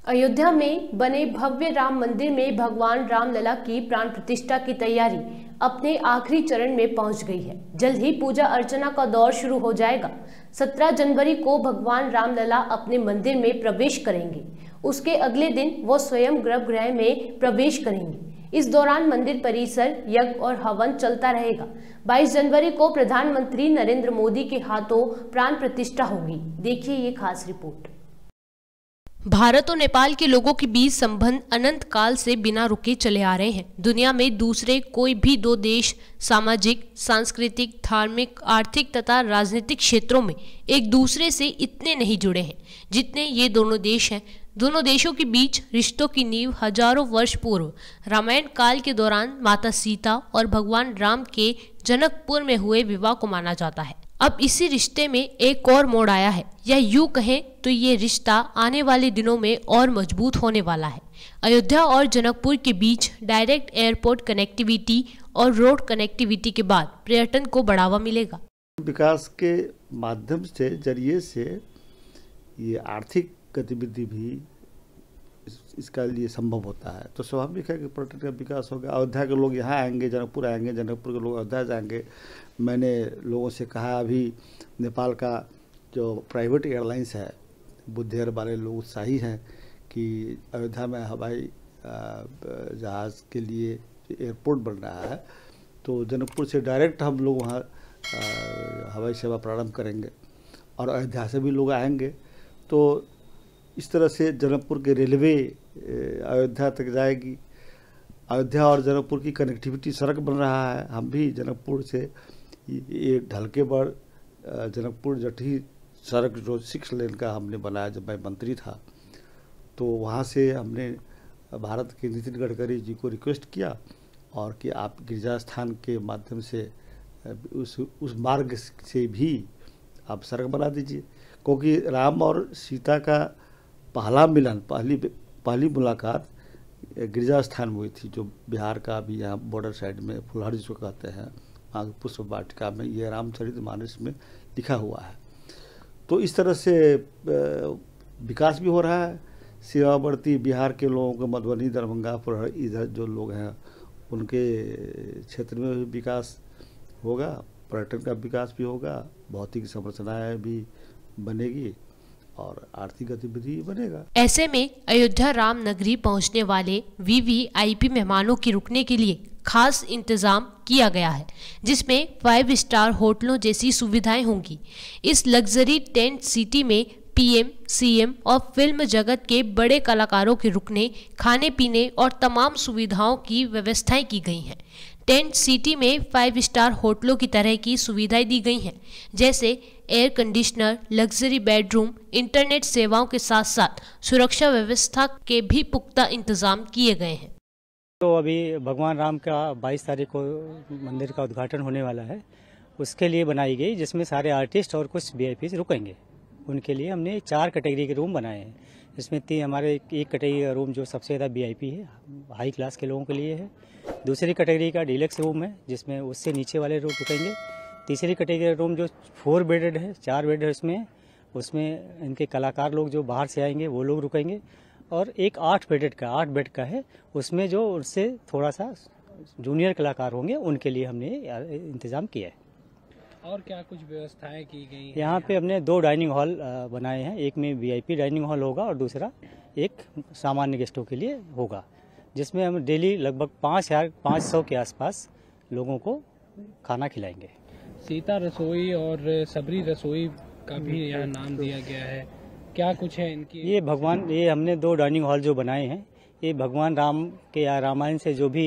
अयोध्या में बने भव्य राम मंदिर में भगवान रामलला की प्राण प्रतिष्ठा की तैयारी अपने आखिरी चरण में पहुंच गई है। जल्द ही पूजा अर्चना का दौर शुरू हो जाएगा। 17 जनवरी को भगवान रामलला अपने मंदिर में प्रवेश करेंगे। उसके अगले दिन वो स्वयं गर्भगृह में प्रवेश करेंगे। इस दौरान मंदिर परिसर यज्ञ और हवन चलता रहेगा। 22 जनवरी को प्रधानमंत्री नरेंद्र मोदी के हाथों प्राण प्रतिष्ठा होगी। देखिए ये खास रिपोर्ट। भारत और नेपाल के लोगों के बीच संबंध अनंत काल से बिना रुके चले आ रहे हैं। दुनिया में दूसरे कोई भी दो देश सामाजिक, सांस्कृतिक, धार्मिक, आर्थिक तथा राजनीतिक क्षेत्रों में एक दूसरे से इतने नहीं जुड़े हैं जितने ये दोनों देश हैं। दोनों देशों के बीच रिश्तों की नींव हजारों वर्ष पूर्व रामायण काल के दौरान माता सीता और भगवान राम के जनकपुर में हुए विवाह को माना जाता है। अब इसी रिश्ते में एक और मोड़ आया है, या यूं कहें तो ये रिश्ता आने वाले दिनों में और मजबूत होने वाला है। अयोध्या और जनकपुर के बीच डायरेक्ट एयरपोर्ट कनेक्टिविटी और रोड कनेक्टिविटी के बाद पर्यटन को बढ़ावा मिलेगा। विकास के माध्यम से जरिए से ये आर्थिक गतिविधि भी इसका लिए संभव होता है, तो स्वाभाविक है कि पर्यटन का विकास होगा। अयोध्या के लोग यहाँ आएंगे, जनकपुर आएंगे, जनकपुर के लोग अयोध्या जाएंगे। मैंने लोगों से कहा, अभी नेपाल का जो प्राइवेट एयरलाइंस है, बुद्ध एयर वाले लोग उत्साही हैं कि अयोध्या में हवाई जहाज़ के लिए एयरपोर्ट बन रहा है, तो जनकपुर से डायरेक्ट हम लोग वहाँ हवाई सेवा प्रारंभ करेंगे और अयोध्या से भी लोग आएंगे। तो इस तरह से जनकपुर के रेलवे अयोध्या तक जाएगी। अयोध्या और जनकपुर की कनेक्टिविटी सड़क बन रहा है। हम भी जनकपुर से ये ढलके बढ़ जनकपुर जटी सड़क जो 6 लेन का हमने बनाया जब मैं मंत्री था, तो वहाँ से हमने भारत के नितिन गडकरी जी को रिक्वेस्ट किया और कि आप गिरजा स्थान के माध्यम से उस मार्ग से भी आप सड़क बना दीजिए, क्योंकि राम और सीता का पहला मिलन, पहली मुलाकात गिरजा स्थान में हुई थी, जो बिहार का भी यहाँ बॉर्डर साइड में फुलहर जिसको कहते हैं, वहाँ पुष्प वाटिका में ये रामचरितमानस में लिखा हुआ है। तो इस तरह से विकास भी हो रहा है। सीमावर्ती बिहार के लोगों को मधुबनी, दरभंगा, फुलहर, इधर जो लोग हैं उनके क्षेत्र में भी विकास होगा, पर्यटन का विकास भी होगा, भौतिक संरचनाएँ भी बनेगी और आर्थिक गतिविधि बनेगा। ऐसे में अयोध्या राम नगरी पहुंचने वाले वीवीआईपी मेहमानों के रुकने के लिए खास इंतजाम किया गया है, जिसमें 5 स्टार होटलों जैसी सुविधाएं होंगी। इस लग्जरी टेंट सिटी में पीएम, सीएम और फिल्म जगत के बड़े कलाकारों के रुकने, खाने पीने और तमाम सुविधाओं की व्यवस्थाएं की गई हैं। टेंट सिटी में 5 स्टार होटलों की तरह की सुविधाएं दी गई हैं, जैसे air conditioner, luxury bedroom, internet सेवाओं के साथ साथ सुरक्षा व्यवस्था के भी पुख्ता इंतजाम किए गए हैं। तो अभी भगवान राम का 22 तारीख को मंदिर का उद्घाटन होने वाला है, उसके लिए बनाई गई, जिसमें सारे आर्टिस्ट और कुछ वीआईपी रुकेंगे। उनके लिए हमने 4 कैटेगरी के रूम बनाए हैं। इसमें 3 हमारे एक कैटेगरी का रूम जो सबसे ज़्यादा वीआईपी है, हाई क्लास के लोगों के लिए है। दूसरी कैटेगरी का डीलक्स रूम है, जिसमें उससे नीचे वाले रूम रुकेंगे। तीसरी कैटेगरी का रूम जो 4 बेडेड है, 4 बेड है उसमें इनके कलाकार लोग जो बाहर से आएंगे वो लोग रुकेंगे। और एक 8 बेड का है, उसमें जो उससे थोड़ा सा जूनियर कलाकार होंगे उनके लिए हमने इंतज़ाम किया है। और क्या कुछ व्यवस्थाएं की गई हैं? यहाँ पे हमने 2 डाइनिंग हॉल बनाए हैं। एक में वीआईपी डाइनिंग हॉल होगा और दूसरा एक सामान्य गेस्टों के लिए होगा, जिसमें हम डेली लगभग 500 के आसपास लोगों को खाना खिलाएंगे। सीता रसोई और सबरी रसोई का भी यहाँ नाम दिया गया है, क्या कुछ है इनकी? ये हमने 2 डाइनिंग हॉल जो बनाए हैं, ये भगवान राम के या रामायण से जो भी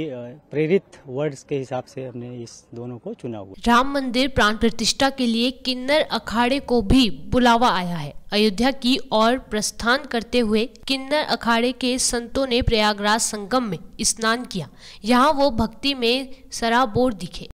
प्रेरित वर्ड्स के हिसाब से हमने इस दोनों को चुना हुआ। राम मंदिर प्राण प्रतिष्ठा के लिए किन्नर अखाड़े को भी बुलावा आया है। अयोध्या की ओर प्रस्थान करते हुए किन्नर अखाड़े के संतों ने प्रयागराज संगम में स्नान किया। यहाँ वो भक्ति में सराबोर दिखे।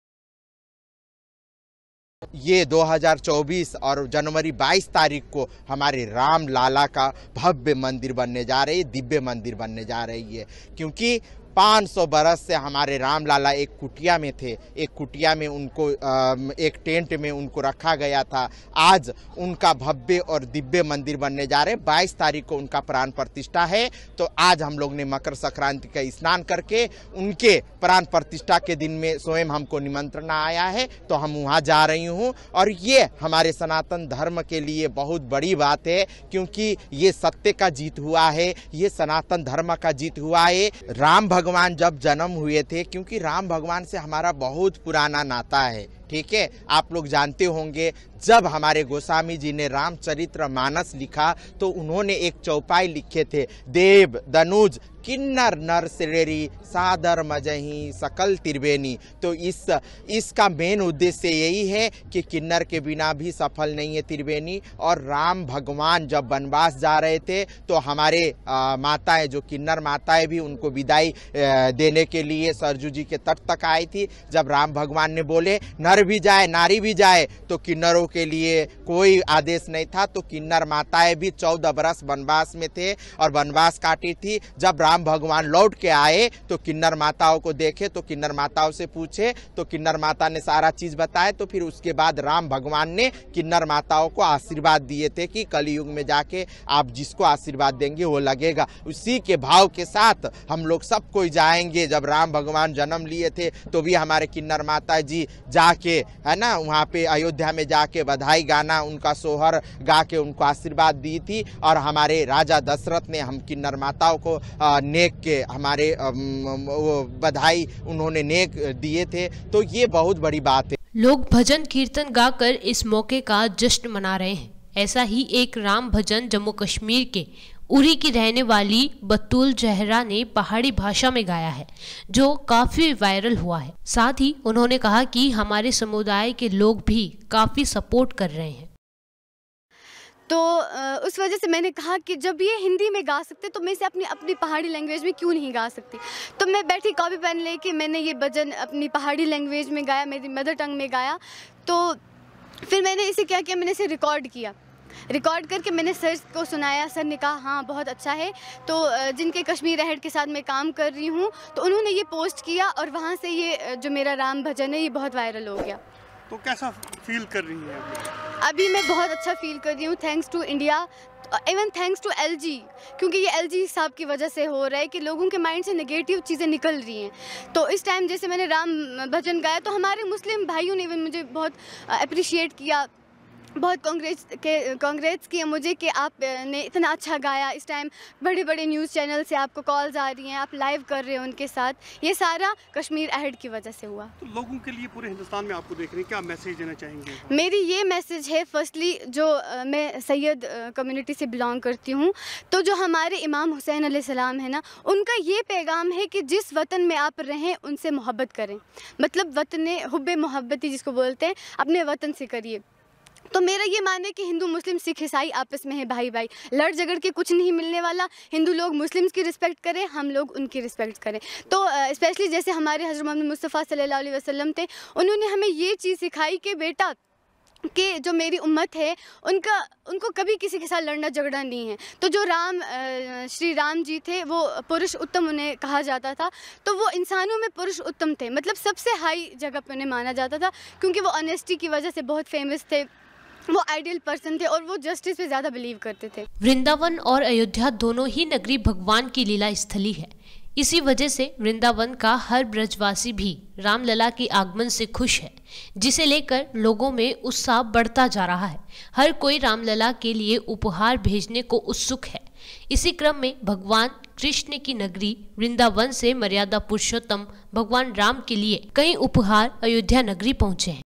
ये 2024 और जनवरी 22 तारीख को हमारे राम लाला का भव्य मंदिर बनने जा रही है, दिव्य मंदिर बनने जा रही है, क्योंकि 500 बरस से हमारे राम लाला एक कुटिया में थे, एक कुटिया में उनको एक टेंट में उनको रखा गया था। आज उनका भव्य और दिव्य मंदिर बनने जा रहे हैं। 22 तारीख को उनका प्राण प्रतिष्ठा है। तो आज हम लोग ने मकर संक्रांति का स्नान करके उनके प्राण प्रतिष्ठा के दिन में स्वयं हमको निमंत्रण आया है, तो हम वहाँ जा रही हूँ। और ये हमारे सनातन धर्म के लिए बहुत बड़ी बात है, क्योंकि ये सत्य का जीत हुआ है, ये सनातन धर्म का जीत हुआ है। राम भगवान जब जन्म हुए थे, क्योंकि राम भगवान से हमारा बहुत पुराना नाता है, ठीक है। आप लोग जानते होंगे जब हमारे गोस्वामी जी ने रामचरित्र मानस लिखा तो उन्होंने एक चौपाई लिखे थे, देव दनुज किन्नर नर श्रेणी सादर मजही सकल त्रिवेणी। तो इसका मेन उद्देश्य यही है कि किन्नर के बिना भी सफल नहीं है त्रिवेणी। और राम भगवान जब वनवास जा रहे थे तो हमारे माताएं, जो किन्नर माताएं भी उनको विदाई देने के लिए सरजू जी के तट तक आई थी। जब राम भगवान ने बोले नर भी जाए नारी भी जाए, तो किन्नरों के लिए कोई आदेश नहीं था। तो किन्नर माताएं भी 14 बरस वनवास में थे और वनवास काटी थी। जब राम भगवान लौट के आए तो किन्नर माताओं को देखे, तो किन्नर माताओं से पूछे तो किन्नर माता ने सारा चीज बताए। तो फिर उसके बाद राम भगवान ने किन्नर माताओं को आशीर्वाद दिए थे कि कलयुग में जाके आप जिसको आशीर्वाद देंगे वो लगेगा। उसी के भाव के साथ हम लोग सब कोई जाएंगे। जब राम भगवान जन्म लिए थे तो भी हमारे किन्नर माता जी जाके, है ना, वहाँ पे अयोध्या में जाके बधाई गाना, उनका सोहर गा के उनको आशीर्वाद दी थी। और हमारे राजा दशरथ ने हम किन्नर माताओं को नेक के हमारे वो बधाई उन्होंने नेक दिए थे। तो ये बहुत बड़ी बात है। लोग भजन कीर्तन गाकर इस मौके का जश्न मना रहे हैं। ऐसा ही एक राम भजन जम्मू कश्मीर के उरी की रहने वाली बतूल जहरा ने पहाड़ी भाषा में गाया है, जो काफी वायरल हुआ है। साथ ही उन्होंने कहा कि हमारे समुदाय के लोग भी काफी सपोर्ट कर रहे हैं। तो उस वजह से मैंने कहा कि जब ये हिंदी में गा सकते तो मैं इसे अपनी पहाड़ी लैंग्वेज में क्यों नहीं गा सकती। तो मैं बैठी कॉपी पेन लेके मैंने ये भजन अपनी पहाड़ी लैंग्वेज में गाया, मेरी मदर टंग में गाया। तो फिर मैंने इसे क्या किया, मैंने इसे रिकॉर्ड किया। रिकॉर्ड करके मैंने सर को सुनाया। सर ने कहा हाँ बहुत अच्छा है। तो जिनके कश्मीर अहेड के साथ मैं काम कर रही हूँ, तो उन्होंने ये पोस्ट किया और वहाँ से ये जो मेरा राम भजन है ये बहुत वायरल हो गया। तो कैसा फील कर रही हैं अभी? मैं बहुत अच्छा फील कर रही हूँ। Thanks to India, even thanks to LG, क्योंकि ये LG साहब की वजह से हो रहा है कि लोगों के माइंड से नेगेटिव चीज़ें निकल रही हैं। तो इस टाइम जैसे मैंने राम भजन गाया तो हमारे मुस्लिम भाइयों ने इवन मुझे बहुत अप्रिशिएट किया, बहुत कांग्रेट्स किया मुझे कि आपने इतना अच्छा गाया। इस टाइम बड़े बड़े न्यूज़ चैनल से आपको कॉल्स आ रही हैं, आप लाइव कर रहे हो उनके साथ। ये सारा कश्मीर अहेड की वजह से हुआ। तो लोगों के लिए पूरे हिंदुस्तान में आपको देख रहे हैं, क्या मैसेज देना चाहेंगे? मेरी ये मैसेज है, फर्स्टली जो मैं सैयद कम्युनिटी से बिलोंग करती हूँ, तो जो हमारे इमाम हुसैन अलैहिस्सलाम है ना, उनका ये पैगाम है कि जिस वतन में आप रहें उनसे मोहब्बत करें। मतलब वतन हुब्बे मोहब्बती जिसको बोलते हैं, अपने वतन से करिए। तो मेरा ये मानना है कि हिंदू मुस्लिम सिख ईसाई आपस में है भाई भाई, लड़ झगड़ के कुछ नहीं मिलने वाला। हिंदू लोग मुस्लिम्स की रिस्पेक्ट करें, हम लोग उनकी रिस्पेक्ट करें। तो स्पेशली जैसे हमारे हज़रत मोहम्मद मुस्तफ़ा सल्लल्लाहु अलैहि वसल्लम थे, उन्होंने हमें ये चीज़ सिखाई कि बेटा कि जो मेरी उम्मत है उनको कभी किसी के साथ लड़ना झगड़ना नहीं है। तो जो श्री राम जी थे वो पुरुष उत्तम उन्हें कहा जाता था। तो वो इंसानों में पुरुष उत्तम थे, मतलब सबसे हाई जगह पे उन्हें माना जाता था, क्योंकि वो ऑनेस्टी की वजह से बहुत फेमस थे, वो आइडियल पर्सन थे और वो जस्टिस पे ज़्यादा बिलीव करते थे। वृंदावन और अयोध्या दोनों ही नगरी भगवान की लीला स्थली है। इसी वजह से वृंदावन का हर ब्रजवासी भी रामलला के आगमन से खुश है, जिसे लेकर लोगों में उत्साह बढ़ता जा रहा है। हर कोई रामलला के लिए उपहार भेजने को उत्सुक है। इसी क्रम में भगवान कृष्ण की नगरी वृंदावन से मर्यादा पुरुषोत्तम भगवान राम के लिए कई उपहार अयोध्या नगरी पहुंचे हैं।